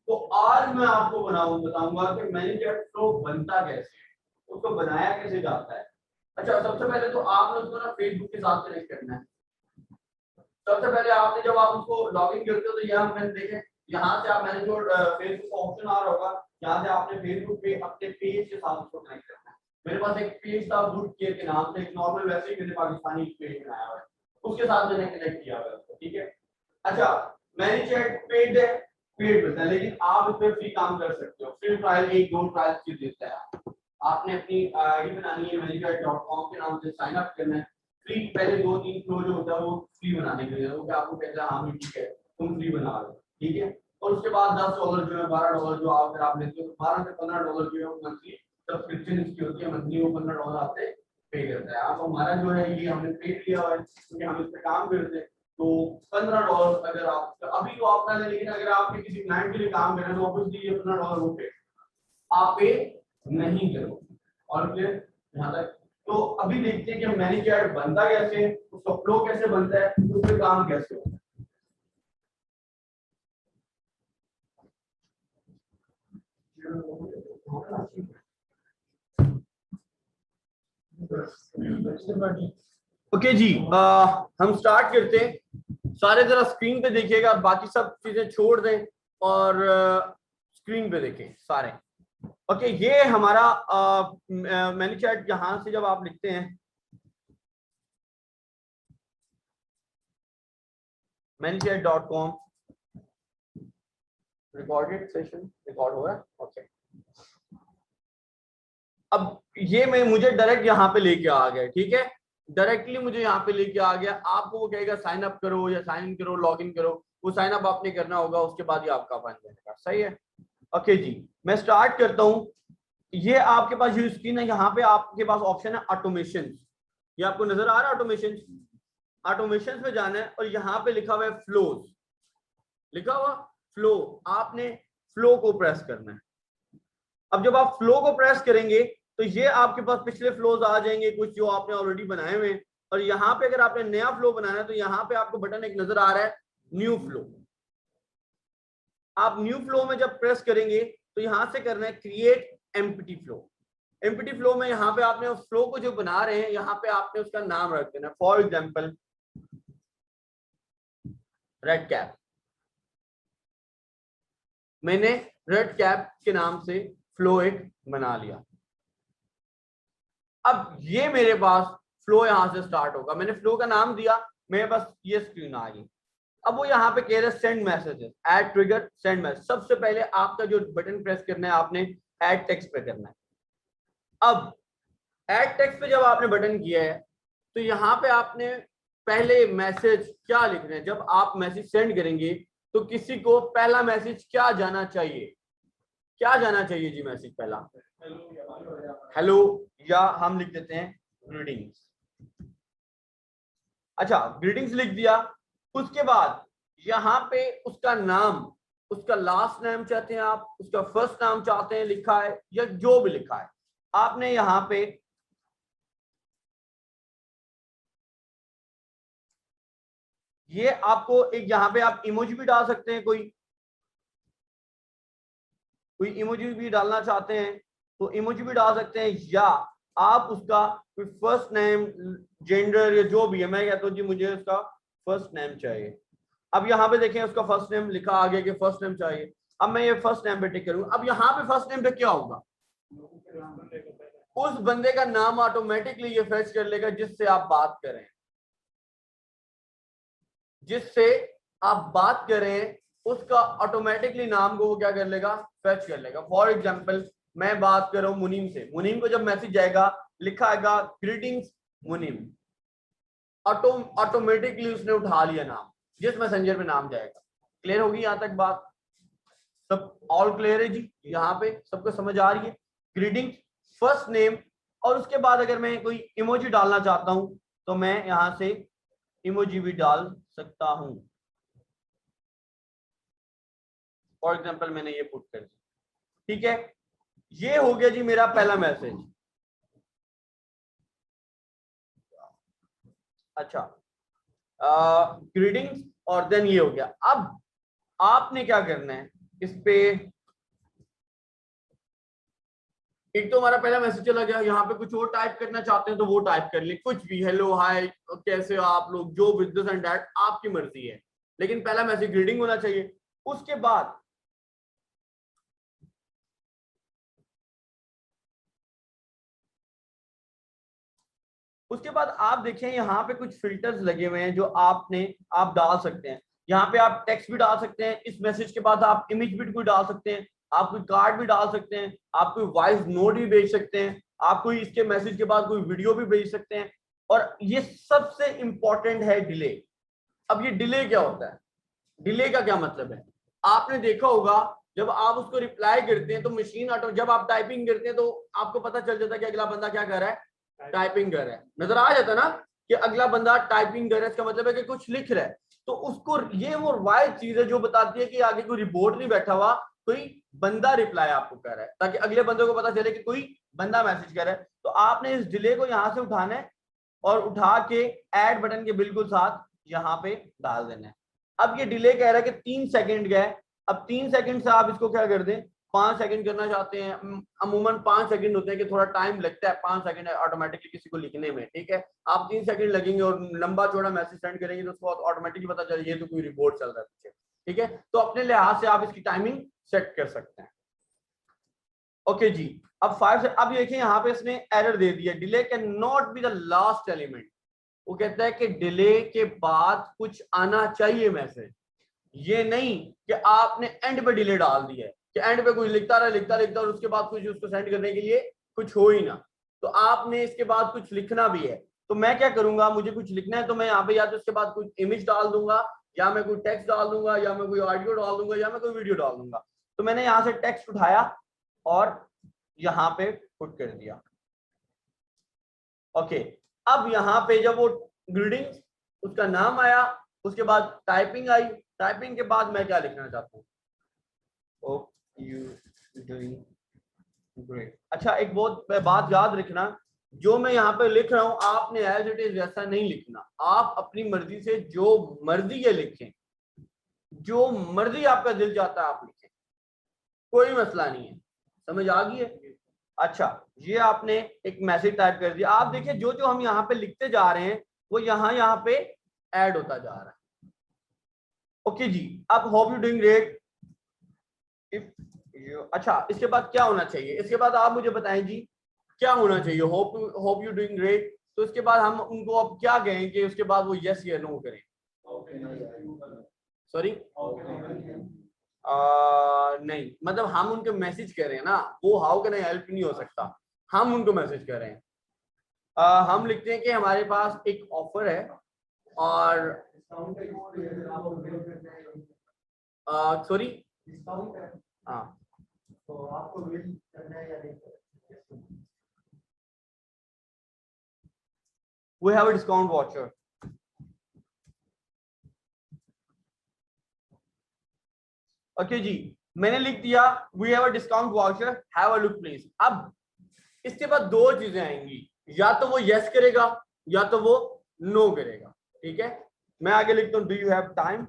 तो आज मैं आपको बताऊंगा कि मैनेजर फ्लो बनता कैसे है, उसको बनाया कैसे जाता है। अच्छा, सबसे पहले तो आपने उसको ना फेसबुक के साथ कनेक्ट करना है। सबसे पहले आपने जब आप उसको लॉगिन करते हो तो यहाँ मैंने देखे, यहाँ से आप मैंने जो फेसबुक का ऑप्शन आ रहा होगा, यहाँ से आपने फेसबुक पे अपने पेज के साथ उसको कनेक्ट करना है। मेरे पास एक पेज था गुड केयर के नाम से, एक नॉर्मल वैसे ही मैंने पाकिस्तानी पेज बनाया हुआ है, उसके साथ मैंने कनेक्ट किया हुआ है उसको, ठीक है। अच्छा, मैंने चैट पेड है, पेड मिलता है, लेकिन आप इसमें फ्री काम कर सकते हो। फ्री ट्रायल एक दो ट्रायल चीज देता है। आपने अपनी आईडी बनानी है, manager.com के नाम से साइन अप करना है। फ्री पहले 2-3 फ्लो जो होता है वो फ्री बनाने के लिए, वो क्या आपको कहता है हाँ भी ठीक है तुम फ्री बना लो, ठीक है। और उसके बाद $10 जो है, $12 जो अगर आप लेते हो, $12 से $15 जो है मंथली सब्सक्रिप्शन इसकी होती है, मंथली वो $15 आपसे पे करता है। आप हमारा जो है ये हमने पे किया हुआ है क्योंकि हम इस पे काम करते हैं। तो $15 अगर आप अभी तो आप ना, लेकिन अगर आपके किसी क्लाइंट के लिए काम कर रहे हैं तो ऑब्वियसली ये $15 वो पे आप पे नहीं करो। और फिर यहाँ तक तो अभी देखते हैं कि मैनेजर बनता कैसे, उसका फ्लो कैसे बनता है, उस पे काम कैसे होता है। ओके जी, हम स्टार्ट करते हैं। सारे जरा स्क्रीन पे देखिएगा, बाकी सब चीजें छोड़ दें और स्क्रीन पे देखें सारे। ओके, ये हमारा मैनीचैट यहां से जब आप लिखते हैं मैनीचैट.com, रिकॉर्डेड सेशन रिकॉर्ड हो रहा है, ओके। अब ये मैं मुझे डायरेक्ट यहाँ पे लेके आ गया, ठीक है, डायरेक्टली मुझे यहाँ पे लेके आ गया। आपको वो कहेगा साइन अप करो या साइन इन करो, लॉग इन करो, वो साइन अप आपने करना होगा, उसके बाद ही आपका बन जाएगा, सही है। ओके जी, मैं स्टार्ट करता हूँ। ये आपके पास जो स्क्रीन है, यहाँ पे आपके पास ऑप्शन है ऑटोमेशन। ये आपको नजर आ रहा है ऑटोमेशन? ऑटोमेशन में जाना है और यहाँ पे लिखा हुआ है फ्लोज, लिखा हुआ फ्लो, आपने फ्लो को प्रेस करना है। अब जब आप फ्लो को प्रेस करेंगे तो ये आपके पास पिछले फ्लोज आ जाएंगे, कुछ जो आपने ऑलरेडी बनाए हुए हैं। और यहाँ पे अगर आपने नया फ्लो बनाना है तो यहाँ पे आपको बटन एक नजर आ रहा है न्यू फ्लो। आप न्यू फ्लो में जब प्रेस करेंगे तो यहां से करना है create empty flow. Empty flow में यहाँ पे आपने उस फ्लो को जो बना रहे हैं, यहाँ पे आपने उसका नाम रख देना। फॉर एग्जाम्पल रेड कैप, मैंने रेड कैप के नाम से फ्लो एक बना लिया। अब ये मेरे पास फ्लो यहां से स्टार्ट होगा, मैंने फ्लो का नाम दिया, मेरे पास ये स्क्रीन आ गई। अब वो यहाँ पे कह रहे हैं send messages, ad trigger send message. सबसे पहले आपका जो बटन प्रेस करना है, आपने ऐड टेक्स्ट पे करना है। अब ऐड टेक्स्ट पे जब आपने बटन किया है तो यहाँ पे आपने पहले मैसेज क्या लिखना है। जब आप मैसेज सेंड करेंगे तो किसी को पहला मैसेज क्या जाना चाहिए, क्या जाना चाहिए जी मैसेज पहला? हेलो, या हम लिख देते हैं ग्रीटिंग्स। अच्छा, ग्रीटिंग्स लिख दिया। उसके बाद यहाँ पे उसका नाम, उसका लास्ट नेम चाहते हैं आप, उसका फर्स्ट नाम चाहते हैं लिखा है, या जो भी लिखा है आपने यहाँ पे ये आपको एक, यहाँ पे आप इमोजी भी डाल सकते हैं, कोई इमोजी भी डालना चाहते हैं तो इमोजी भी डाल सकते हैं, या आप उसका कोई फर्स्ट नेम, जेंडर या जो भी है, मैं कहता हूँ जी मुझे उसका फर्स्ट नेम चाहिए। अब यहाँ पे देखें उसका फर्स्ट नेम लिखा आगे कि फर्स्ट नेम चाहिए। अब मैं ये फर्स्ट नेम पे टिक करूंगा। अब यहाँ पे फर्स्ट नेम पे क्या होगा, उस बंदे का नाम ऑटोमेटिकली ये फेच कर लेगा जिससे आप बात करें, जिससे आप बात करें उसका ऑटोमेटिकली नाम को वो क्या कर लेगा, फेच कर लेगा। फॉर एग्जांपल मैं बात कर रहा हूं मुनीम से, मुनीम को जब मैसेज जाएगा लिखा आएगा ग्रीटिंग्स मुनीम, ऑटोमेटिकली उसने उठा लिया नाम, जिस मैसेंजर में नाम जाएगा। क्लियर होगी यहां तक बात? सब ऑल क्लियर है जी? यहाँ पे सबको समझ आ रही है? ग्रीटिंग्स, फर्स्ट नेम, और उसके बाद अगर मैं कोई इमोजी डालना चाहता हूं तो मैं यहां से इमोजी भी डाल सकता हूं। फॉर एग्जांपल मैंने ये पुट कर दिया, ठीक है। ये हो गया जी मेरा पहला मैसेज। अच्छा, ग्रीटिंग्स और देन ये हो गया। अब आपने क्या करना है, इस पे एक तो हमारा पहला मैसेज चला गया। यहाँ पे कुछ और टाइप करना चाहते हैं तो वो टाइप कर ले, कुछ भी, हेलो हाय कैसे हो आप लोग, जो विद दिस एंड दैट, आपकी मर्जी है, लेकिन पहला मैसेज ग्रीटिंग होना चाहिए। उसके बाद आप देखें यहाँ पे कुछ फिल्टर्स लगे हुए हैं जो आप डाल सकते हैं। यहाँ पे आप टेक्स्ट भी डाल सकते हैं, इस मैसेज के बाद आप इमेज भी कोई डाल सकते हैं, आप कोई कार्ड भी डाल सकते हैं, आप कोई वॉइस नोट भी भेज सकते हैं, आप कोई इसके मैसेज के बाद कोई वीडियो भी भेज सकते हैं। और ये सबसे इंपॉर्टेंट है डिले। अब ये डिले क्या होता है, डिले का क्या मतलब है? आपने देखा होगा जब आप उसको रिप्लाई करते हैं तो मशीन ऑटो, जब आप टाइपिंग करते हैं तो आपको पता चल जाता है कि अगला बंदा क्या कर रहा है, टाइपिंग कर रहा है, नजर आ जाता है ना कि अगला बंदा टाइपिंग कर रहा है, इसका मतलब है कि कुछ लिख रहा है। तो उसको ये वो वाइड चीज है जो बताती है कि आगे कोई रिपोर्ट नहीं बैठा हुआ, कोई बंदा रिप्लाई आपको कर रहा है, ताकि अगले बंदे को पता चले कि कोई बंदा मैसेज कर रहा है। तो आपने इस डिले को यहां से उठाना है और उठा के ऐड बटन के बिल्कुल साथ यहाँ पे डाल देना है। अब ये डिले कह रहा है कि 3 सेकंड का है। अब 3 सेकंड से आप इसको क्या कर दें, 5 सेकंड करना चाहते हैं, अमूमन 5 सेकंड होते हैं कि थोड़ा टाइम लगता है 5 सेकंड ऑटोमेटिकली किसी को लिखने में, ठीक है। आप 3 सेकंड लगेंगे और लंबा चौड़ा मैसेज सेंड करेंगे तो उसको ऑटोमेटिकली पता चल ये तो कोई रिपोर्ट चल रहा है पीछे, ठीक है। तो अपने लिहाज से आप इसकी टाइमिंग सेट कर सकते हैं। ओके जी, अब 5 से अब देखिए यहाँ पे इसने एरर दे दिया, delay can not be the last element. वो कहता है कि डिले के बाद कुछ आना चाहिए मैसेज, ये नहीं कि आपने एंड पे डिले डाल दिया है कि एंड पे कुछ लिखता रहा और उसके बाद कुछ उसको सेंड करने के लिए कुछ हो ही ना। तो आपने इसके बाद कुछ लिखना भी है। तो मैं क्या करूंगा, मुझे कुछ लिखना है तो मैं यहाँ पे या तो इसके बाद कुछ इमेज डाल दूंगा, या मैं कोई टेक्स्ट डाल दूंगा, या मैं कोई ऑडियो डाल दूंगा, या मैं कोई वीडियो डाल दूंगा। तो मैंने यहाँ से टेक्स्ट उठाया और यहाँ पे पुट कर दिया। ओके, अब यहाँ पे जब वो ग्रीटिंग्स उसका नाम आया, उसके बाद टाइपिंग आई, टाइपिंग के बाद मैं क्या लिखना चाहता हूँ, होप यू डूइंग ग्रेट। अच्छा, एक बहुत बात याद रखना, जो मैं यहाँ पे लिख रहा हूँ आपने एज इट इज वैसा नहीं लिखना, आप अपनी मर्जी से जो मर्जी ये लिखें, जो मर्जी आपका दिल चाहता है आप लिखें, कोई मसला नहीं है। समझ आ गई है? अच्छा, ये आपने एक मैसेज टाइप कर दिया। आप देखिए जो जो हम यहाँ पे लिखते जा रहे हैं वो यहाँ पे ऐड होता जा रहा है। ओके जी, अब hope you doing great. If अच्छा, इसके बाद क्या होना चाहिए, इसके बाद आप मुझे बताएं जी क्या होना चाहिए। होप यू डूइंग ग्रेट, तो इसके बाद हम उनको अब क्या कहें कि उसके बाद वो यस या नो करें। सॉरी, नहीं, मतलब हम उनको मैसेज कर रहे हैं ना, वो हाउ कैन आई हेल्प नहीं हो सकता, हम उनको मैसेज कर रहे हैं। हम लिखते हैं कि हमारे पास एक ऑफर है और सॉरी, हाँ, तो आपको बिल करना है या नहीं? We have a discount voucher. Okay जी, मैंने लिख दिया we have a discount voucher, have a look please। अब इसके बाद दो चीजें आएंगी, या तो वो यस करेगा या तो वो नो करेगा, ठीक है। मैं आगे लिखता हूँ डू यू हैव टाइम,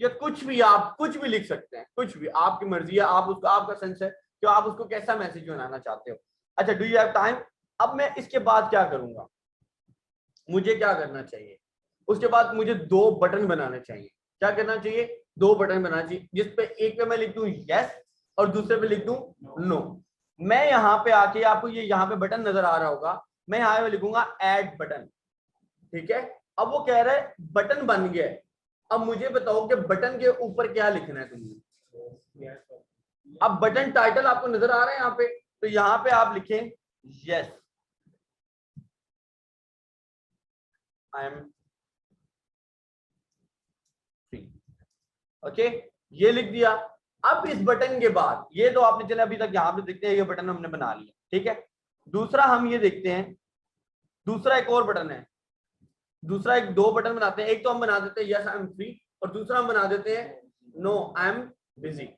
या कुछ भी, आप कुछ भी लिख सकते हैं, कुछ भी आपकी मर्जी है, आप उसको, आपका सेंस है कि आप उसको कैसा मैसेज बनाना चाहते हो। अच्छा, डू यू हैव टाइम। अब मैं इसके बाद क्या करूंगा, मुझे क्या करना चाहिए, उसके बाद मुझे दो बटन बनाने चाहिए। क्या करना चाहिए, दो बटन बनाना चाहिए, जिस पे एक पे मैं लिख दूं यस और दूसरे पे लिख दूं नो। मैं यहाँ पे आके, आपको ये यहाँ पे बटन नजर आ रहा होगा, मैं यहाँ पे लिखूंगा ऐड बटन, ठीक है। अब वो कह रहा है बटन बन गया। अब मुझे बताओ कि बटन के ऊपर क्या लिखना है तुमने। अब बटन टाइटल आपको नजर आ रहा है यहाँ पे, तो यहाँ पे आप लिखें yes I am free. Okay, ये लिख दिया। अब इस बटन के बाद, ये तो आपने चले अभी तक यहाँ पे देखते हैं ये बटन हमने बना लिया, ठीक है। दूसरा हम ये देखते हैं, दूसरा एक और बटन है, दूसरा एक दो बटन बनाते हैं। एक तो हम बना देते हैं यस आई एम फ्री, और दूसरा हम बना देते हैं नो आई एम बिजी।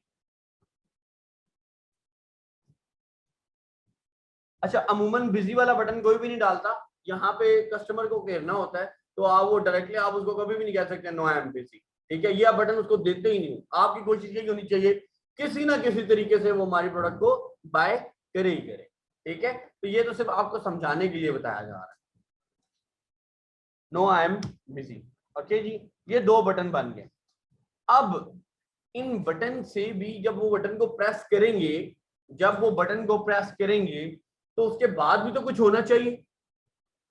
अच्छा, अमूमन बिजी वाला बटन कोई भी नहीं डालता, यहाँ पे कस्टमर को घेरना होता है, तो आप वो डायरेक्टली आप उसको कभी भी नहीं कह सकते नो आई एम बिजी, ठीक है, ये आप बटन उसको देते ही नहीं हो। आपकी कोशिश यही होनी चाहिए किसी ना किसी तरीके से वो हमारी प्रोडक्ट को बाय करे ही करे। ठीक है, तो ये तो सिर्फ आपको समझाने के लिए बताया जा रहा है। No I am busy, okay जी, ये 2 बटन बन गए। अब इन बटन से भी जब वो बटन को प्रेस करेंगे, जब वो बटन को प्रेस करेंगे तो उसके बाद भी तो कुछ होना चाहिए।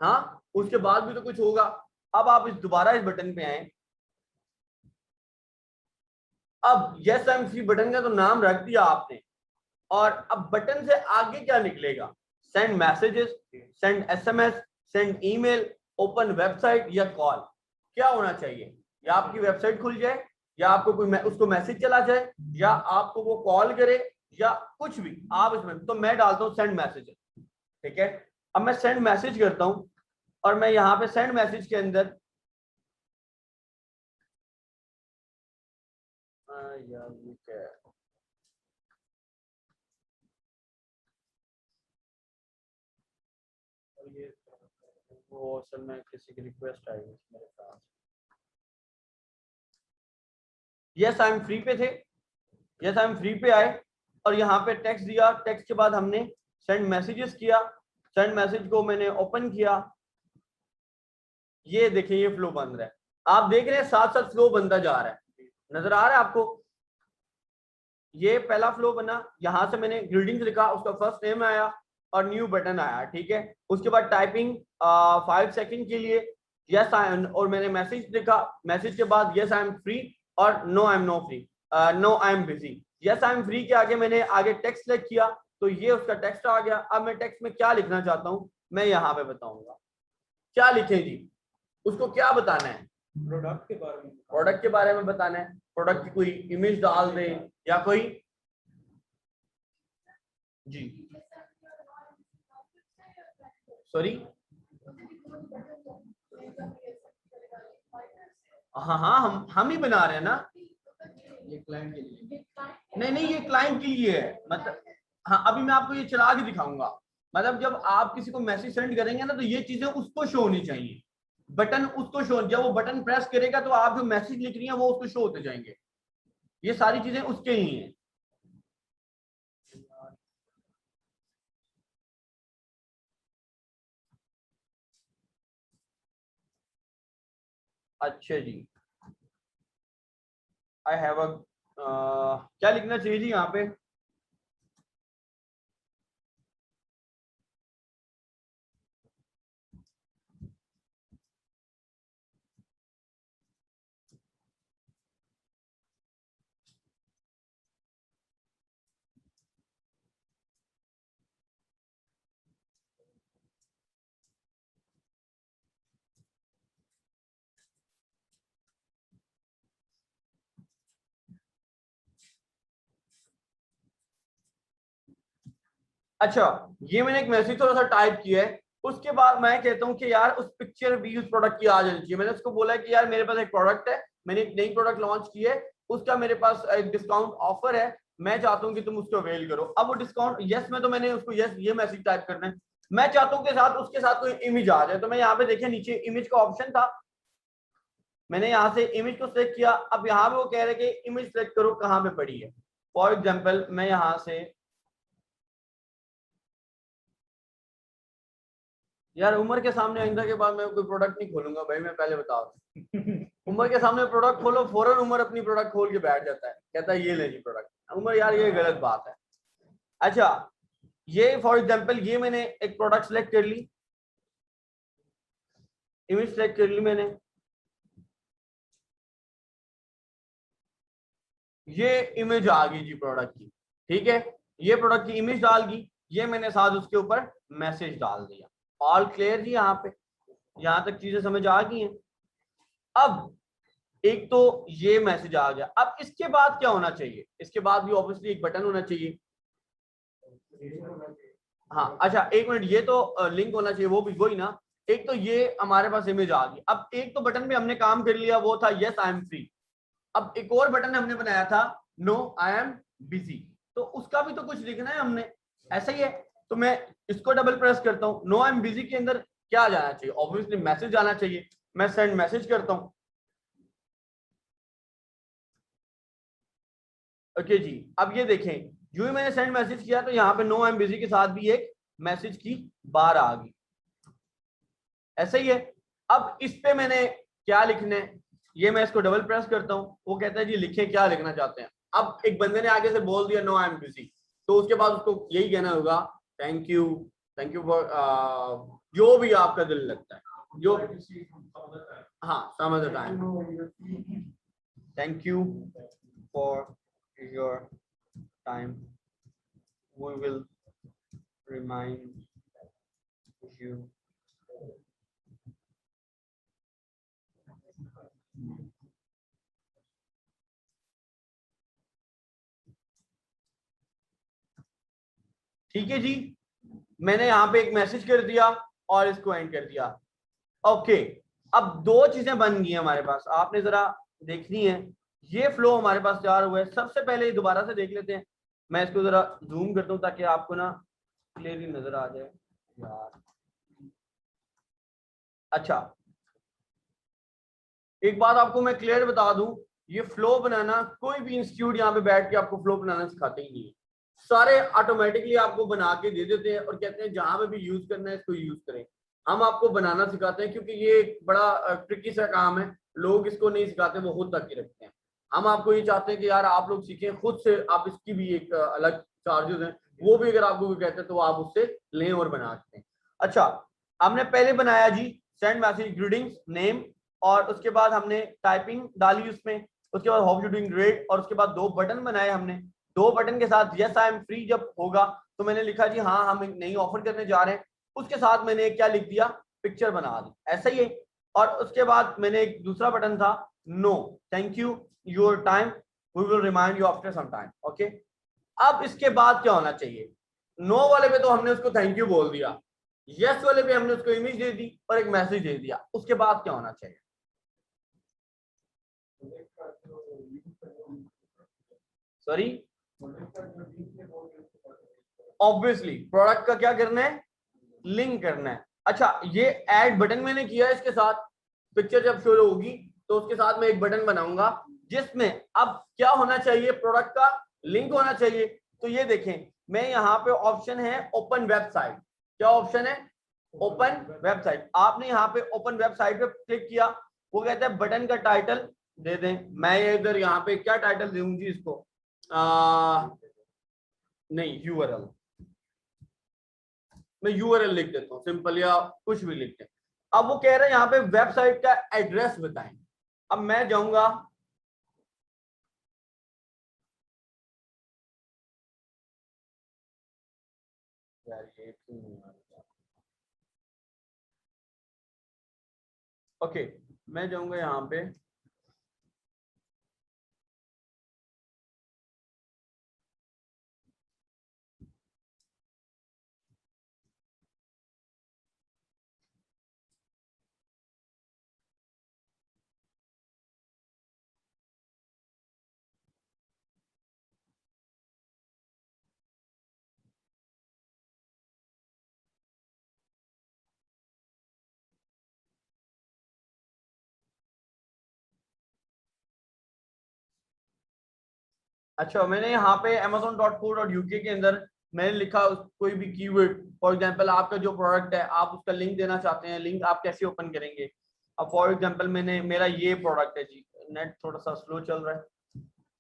हाँ, उसके बाद भी तो कुछ होगा। अब आप दोबारा इस बटन पे आए। अब yes I am free button का तो नाम रख दिया आपने, और अब बटन से आगे क्या निकलेगा? Send messages, send SMS, send email, open website या कॉल। क्या होना चाहिए? या आपकी वेबसाइट खुल जाए, या आपको कोई उसको मैसेज चला जाए, या आपको वो कॉल करे, या कुछ भी आप इसमें। तो मैं डालता हूं सेंड मैसेजेस। ठीक है, अब मैं सेंड मैसेज करता हूं, और मैं यहां पे सेंड मैसेज के अंदर यार ये क्या है, ये वो असल में किसी की रिक्वेस्ट आई है मेरे पास। यस आई एम फ्री पे थे, यस आई एम फ्री पे आए, और यहाँ पे टेक्स्ट दिया। टेक्स्ट के बाद हमने सेंड मैसेजेस किया। सेंड मैसेज को मैंने ओपन किया। ये देखिए ये फ्लो बन रहा है, आप देख रहे हैं साथ साथ फ्लो बनता जा रहा है, नजर आ रहा है आपको? ये पहला फ्लो बना, यहां से मैंने ग्रीटिंग्स लिखा, उसका फर्स्ट नेम आया और न्यू बटन आया। ठीक है, उसके बाद टाइपिंग 5 सेकंड के लिए यस आई एम, और मैंने मैसेज लिखा। मैसेज के बाद यस आई एम फ्री और no I am no free, no I am busy. Yes I am free के आगे मैंने आगे टेक्स्ट सेलेक्ट किया, तो ये उसका टेक्स्ट आ गया। अब मैं टेक्स्ट में क्या लिखना चाहता हूँ मैं यहाँ पे बताऊंगा। क्या लिखें जी, उसको क्या बताना है? प्रोडक्ट के बारे में, प्रोडक्ट के बारे में बताना है। प्रोडक्ट की कोई इमेज डाल दे या कोई जी, सॉरी, हाँ हाँ हम ही बना रहे हैं ना, ये क्लाइंट के लिए। नहीं नहीं ये क्लाइंट के लिए है। मतलब हाँ, अभी मैं आपको ये चला के दिखाऊंगा। मतलब जब आप किसी को मैसेज सेंड करेंगे ना, तो ये चीजें उसको शो होनी चाहिए। बटन उसको शो, जब वो बटन प्रेस करेगा तो आप जो मैसेज लिख रही हैं वो उसको शो होते जाएंगे। ये सारी चीजें उसके ही हैं। अच्छा जी, आई हैव अ क्या लिखना चाहिए जी यहाँ पे? अच्छा, ये मैंने एक मैसेज थोड़ा सा टाइप किया है। उसके बाद मैं कहता हूँ कि यार उस पिक्चर भी उस प्रोडक्ट की आ जानी चाहिए। मैंने उसको बोला है कि यार मेरे पास एक प्रोडक्ट है, मैंने एक नई प्रोडक्ट लॉन्च की है, उसका मेरे पास एक डिस्काउंट ऑफर है, मैं चाहता हूँ कि तुम उसको अवेल करो। अब वो डिस्काउंट यस में, तो मैंने उसको यस ये मैसेज टाइप करना है। मैं चाहता हूँ कि साथ उसके साथ कोई इमेज आ जाए, तो मैं यहाँ पे देखिए नीचे इमेज का ऑप्शन था, मैंने यहाँ से इमेज को सिलेक्ट किया। अब यहाँ पे वो कह रहे कि इमेज सिलेक्ट करो कहाँ पे पड़ी है। फॉर एग्जाम्पल मैं यहाँ से, यार उमर के सामने आइंदा के बाद मैं कोई प्रोडक्ट नहीं खोलूंगा भाई, मैं पहले बता रहा हूँ। उमर के सामने प्रोडक्ट खोलो, फौरन उमर अपनी प्रोडक्ट खोल के बैठ जाता है, कहता है ये ले जी प्रोडक्ट। उमर यार ये गलत बात है। अच्छा, ये फॉर एग्जांपल ये मैंने एक प्रोडक्ट सेलेक्ट कर ली, इमेज सेलेक्ट कर ली मैंने, ये इमेज आ गई जी प्रोडक्ट की। ठीक है, ये प्रोडक्ट की इमेज डाल दी, ये मैंने साथ उसके ऊपर मैसेज डाल दिया। ऑल क्लियर जी, यहाँ पे यहाँ तक चीजें समझ आ गई हैं। अब एक तो ये मैसेज आ गया, अब इसके बाद क्या होना चाहिए? इसके बाद भी ऑब्वियसली एक बटन होना चाहिए। हाँ अच्छा, एक मिनट, ये तो लिंक होना चाहिए, वो भी वही ना। एक तो ये हमारे पास इमेज आ गई। अब एक तो बटन पे हमने काम कर लिया, वो था यस आई एम फ्री। अब एक और बटन हमने बनाया था नो आई एम बिजी, तो उसका भी तो कुछ लिखना है हमने, ऐसा ही है। तो मैं इसको डबल प्रेस करता हूँ, नो आई एम बिजी के अंदर क्या जाना चाहिए? ऑब्वियसली मैसेज आना चाहिए। मैं सेंड मैसेज करता हूँ, ओके जी, अब ये देखें, जो ही मैंने सेंड मैसेज किया तो यहाँ पे नो आई एम बिजी के साथ भी एक मैसेज की बार आ गई, ऐसा ही है। अब इस पे मैंने क्या लिखना है, ये मैं इसको डबल प्रेस करता हूँ, वो कहता है जी लिखे क्या लिखना चाहते हैं। अब एक बंदे ने आगे से बोल दिया नो आई एम बिजी, तो उसके बाद उसको यही कहना होगा थैंक यू फॉर जो भी आपका दिल लगता है, जो हाँ some other time, thank you for your time, we will remind you. ठीक है जी, मैंने यहाँ पे एक मैसेज कर दिया और इसको एंड कर दिया। ओके, अब दो चीजें बन गई हमारे पास, आपने जरा देखनी है। ये फ्लो हमारे पास तैयार हुआ है। सबसे पहले दोबारा से देख लेते हैं, मैं इसको जरा जूम करता हूँ ताकि आपको ना क्लियरली नजर आ जाए यार। अच्छा, एक बात आपको मैं क्लियर बता दूं, ये फ्लो बनाना कोई भी इंस्टीट्यूट यहाँ पे बैठ के आपको फ्लो बनाना सिखाते ही नहीं है। सारे ऑटोमेटिकली आपको बना के दे देते हैं और कहते हैं जहां पे भी यूज करना है इसको यूज करें। हम आपको बनाना सिखाते हैं क्योंकि ये एक बड़ा ट्रिकी सा काम है, लोग इसको नहीं सिखाते, वो खुद तक ही रखते हैं। हम आपको ये चाहते हैं कि यार आप लोग सीखें खुद से, आप इसकी भी एक अलग चार्जेस हैं, वो भी अगर आपको कोई कहते हैं तो आप उससे लें और बना सकते हैं। अच्छा, हमने पहले बनाया जी सेंड मैसेज ग्रीटिंग्स नेम, और उसके बाद हमने टाइपिंग डाली उसमें, उसके बाद हाउ यू डूइंग ग्रेट, और उसके बाद दो बटन बनाए हमने। दो बटन के साथ यस आई एम फ्री जब होगा तो मैंने लिखा जी हाँ हम एक नई ऑफर करने जा रहे हैं, उसके साथ मैंने एक क्या लिख दिया, पिक्चर बना दी, ऐसा ही है। और उसके बाद मैंने एक दूसरा बटन था no thank you your time we will remind you after some time. Okay, अब इसके बाद क्या होना चाहिए, नो वाले पे तो हमने उसको थैंक यू बोल दिया, यस वाले पे हमने उसको इमेज दे दी और एक मैसेज दे दिया, उसके बाद क्या होना चाहिए। सॉरी, ऑब्वियसली प्रोडक्ट का क्या करना है, लिंक करना है। अच्छा, ये ऐड बटन मैंने किया है, इसके साथ पिक्चर जब शो होगी तो उसके साथ मैं एक बटन बनाऊंगा जिसमें अब क्या होना चाहिए, प्रोडक्ट का लिंक होना चाहिए। तो ये देखें, मैं यहाँ पे ऑप्शन है ओपन वेबसाइट, क्या ऑप्शन है, ओपन वेबसाइट। आपने यहाँ पे ओपन वेबसाइट पे क्लिक किया, वो कहता है बटन का टाइटल दे दें। मैं इधर यहाँ पे क्या टाइटल दूंगी इसको, नहीं यूआरएल, मैं यूआरएल लिख देता हूँ सिंपल, या कुछ भी लिख दें। अब वो कह रहे हैं यहाँ पे वेबसाइट का एड्रेस बताएं। अब मैं जाऊंगा, ओके मैं जाऊंगा यहाँ पे, अच्छा मैंने यहाँ पे amazon.co.uk के अंदर मैंने लिखा कोई भी कीवर्ड, फॉर एग्जांपल आपका जो प्रोडक्ट है आप उसका लिंक देना चाहते हैं, लिंक आप कैसे ओपन करेंगे। अब फॉर एग्जांपल मैंने, मेरा ये प्रोडक्ट है जी, नेट थोड़ा सा स्लो चल रहा है,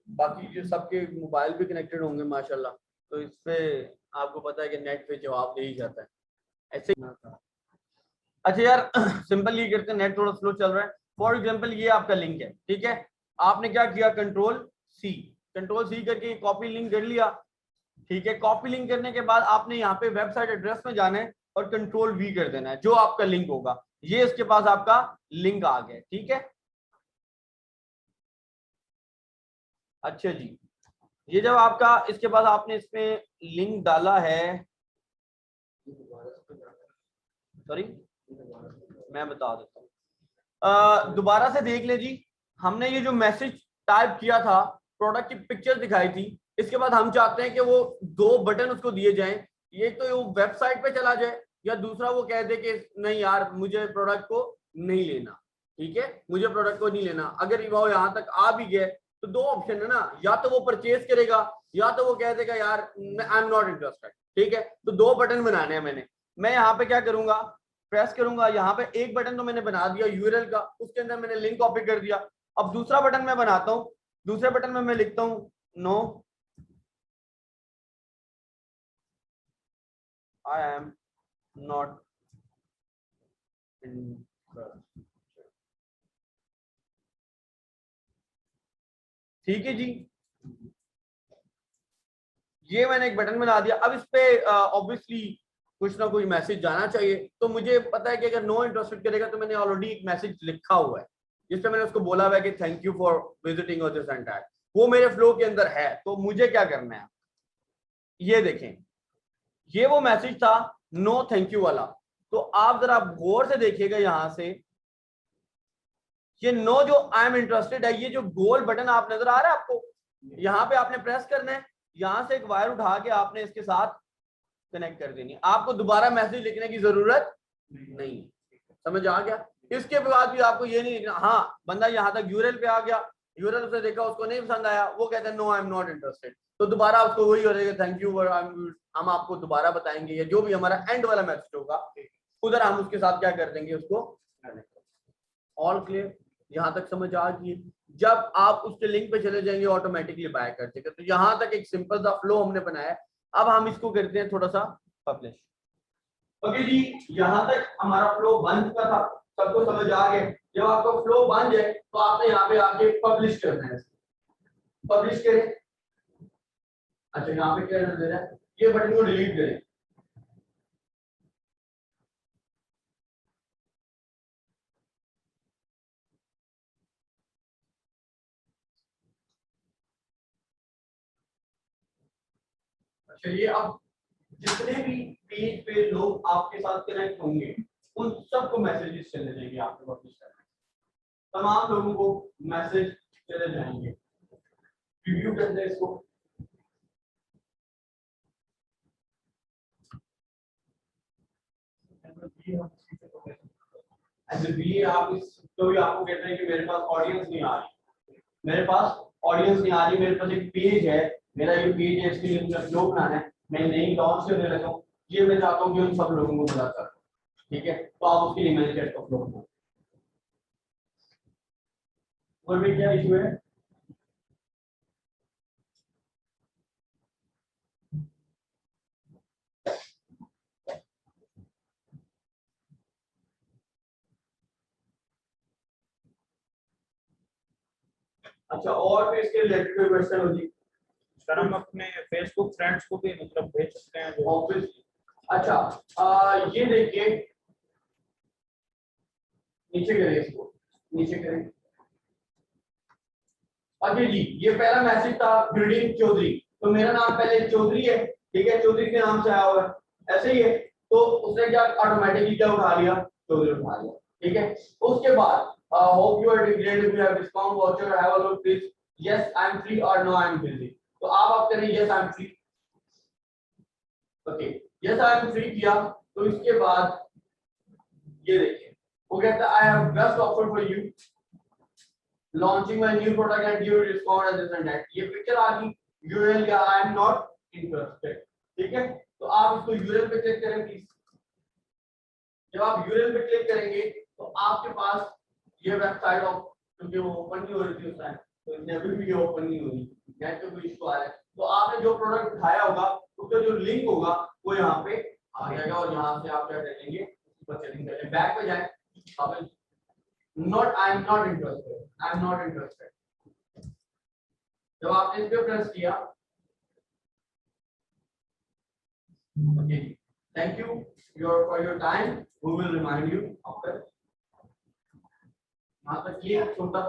बाकी जो सबके मोबाइल भी कनेक्टेड होंगे माशाल्लाह, तो इस पे आपको पता है कि नेट पे जवाब दे ही जाता है ऐसे। अच्छा यार सिंपल ये करते हैं, नेट थोड़ा स्लो चल रहा है। फॉर एग्जांपल ये आपका लिंक है, ठीक है, आपने क्या किया, कंट्रोल सी करके कॉपी लिंक कर लिया, ठीक है। कॉपी लिंक करने के बाद आपने यहाँ पे वेबसाइट एड्रेस में जाना है और कंट्रोल वी कर देना है, जो आपका लिंक होगा ये इसके पास आपका लिंक आ गया, ठीक है। अच्छा जी, ये जब आपका इसके बाद आपने इसमें लिंक डाला है, सॉरी मैं बता देता हूँ, दोबारा से देख ले जी। हमने ये जो मैसेज टाइप किया था, प्रोडक्ट की पिक्चर दिखाई थी, इसके बाद हम चाहते हैं कि वो दो बटन उसको दिए जाएं, एक तो वो वेबसाइट पे चला जाए, या दूसरा वो कह दे कि नहीं यार मुझे प्रोडक्ट को नहीं लेना, ठीक है, मुझे प्रोडक्ट को नहीं लेना। अगर वो यहाँ तक आ भी गए तो दो ऑप्शन है ना, या तो वो परचेज करेगा या तो वो कह देगा यार आई एम नॉट इंटरेस्टेड। ठीक है, तो दो बटन बनाने हैं मैंने। मैं यहाँ पे क्या करूंगा, प्रेस करूंगा, यहाँ पे एक बटन तो मैंने बना दिया यूआरएल का, उसके अंदर मैंने लिंक कॉपी कर दिया। अब दूसरा बटन मैं बनाता हूँ, दूसरे बटन में मैं लिखता हूँ no I am not interested. ठीक है जी, ये मैंने एक बटन बना दिया। अब इस पे ऑब्वियसली कुछ ना कुछ मैसेज जाना चाहिए, तो मुझे पता है कि अगर नो इंटरेस्टेड करेगा तो मैंने ऑलरेडी एक मैसेज लिखा हुआ है जिसपे मैंने उसको बोला हुआ है कि थैंक यू फॉर विजिटिंग और दिस एंड दैट, वो मेरे फ्लो के अंदर है। तो मुझे क्या करना है, ये देखें, ये वो मैसेज था नो थैंक यू वाला। तो आप जरा गौर से देखिएगा, यहां से ये नो जो आई एम इंटरेस्टेड है, ये जो गोल बटन आप नजर आ रहा है आपको, यहाँ पे आपने प्रेस करना है, यहां से एक वायर उठा के आपने इसके साथ कनेक्ट कर देनी है। आपको दोबारा मैसेज लिखने की जरूरत नहीं, समझ आ गया। इसके बाद भी आपको ये नहीं लिखना। हाँ, बंदा यहाँ तक यूआरएल पे आ गया, यूआरएल उसे देखा, उसको नहीं पसंद आया, वो कहता है no I am not interested, तो दोबारा उसको वही हो जाएगा थैंक यू हम आपको दोबारा बताएंगे, या जो भी हमारा एंड वाला मैसेज होगा उधर हम उसके साथ क्या कर देंगे, उसको। ऑल क्लियर, यहाँ तक समझ आ गई। जब आप उसके लिंक पे चले जाएंगे ऑटोमेटिकली बाय कर देगा। तो यहाँ तक एक सिंपल सा फ्लो हमने बनाया। अब हम इसको करते हैं थोड़ा सा पब्लिश। ओके जी, यहाँ तक हमारा फ्लो बन चुका था, सबको समझ आ गया। जब आपका फ्लो बन जाए तो आपने यहाँ पे आके पब्लिश करना है, पब्लिश करें। अच्छा, यहाँ पे क्या दे रहा है, ये बटन को डिलीट करें। चलिए, अब जितने भी पेज पे लोग आपके साथ कनेक्ट होंगे उन सबको मैसेजेस चले जाएंगे आपको पब्लिश करने, तमाम लोगों को मैसेज चले जाएंगे। रिव्यू करते हैं इसको। ऐसे भी आप इस तो भी आपको कहते हैं कि मेरे पास ऑडियंस नहीं आ रही, मेरे पास ऑडियंस नहीं आ रही, मेरे पास एक पेज है, मेरा ये पेज है, इसके लिए मुझे फ्लो बनाना है, मैं नई लॉन्च करने लगा हूँ, ये मैं चाहता हूँ कि उन सब लोगों को पता चले। ठीक है, तो आप उसके लिए मैंने चैट का फ्लो बनाना। और भी क्या इशू है, अच्छा और भी इसके रिलेटेड कोई क्वेश्चन हो जी। सर हम अपने फेसबुक फ्रेंड्स को भी मतलब भेज सकते हैं जो ऑब्वियसली। अच्छा, ये देखिए, नीचे करें इसको, नीचे करें। अच्छा जी, ये पहला मैसेज था ग्रीटिंग चौधरी, तो मेरा नाम पहले चौधरी है, ठीक है, चौधरी के नाम से आया हुआ है, ऐसे ही है। तो उसने क्या ऑटोमेटिकली क्या उठा लिया, चौधरी उठा लिया। ठीक है, उसके बाद hope you are great, if you have discount voucher, have a look please, yes I am free और नो आई एम बिजी। तो आप करें yes I am free. Okay, yes I am free किया, तो इसके बाद ये देखिए, वो कहता है I have best offer for you, launching my new product and give you discount and this and that। ये पिक्चर आ गई, यूआरएल क्या, आई एम नॉट इंटरेस्टेड। ठीक है, तो आप इसको यूआरएल पे क्लिक करें प्लीज। जब आप यूआरएल पे क्लिक करेंगे तो आपके पास ये वेबसाइट ऑफ, क्योंकि वो ओपन नहीं हो रही थी उस टाइम, तो इसने अभी भी ये ओपन नहीं हो रही, नेट पे कोई इशू आ रहा है। तो आपने जो प्रोडक्ट उठाया होगा उसका जो लिंक होगा वो यहाँ पे आ जाएगा, और यहाँ से आप क्या कर लेंगे, ऊपर चलेंगे, पहले बैक पे जाएं, आप not, I am not interested, I am not interested. जब आपने इस पे प्रेस किया, okay, thank you for your time, we will remind you after. यहाँ तक ये छोटा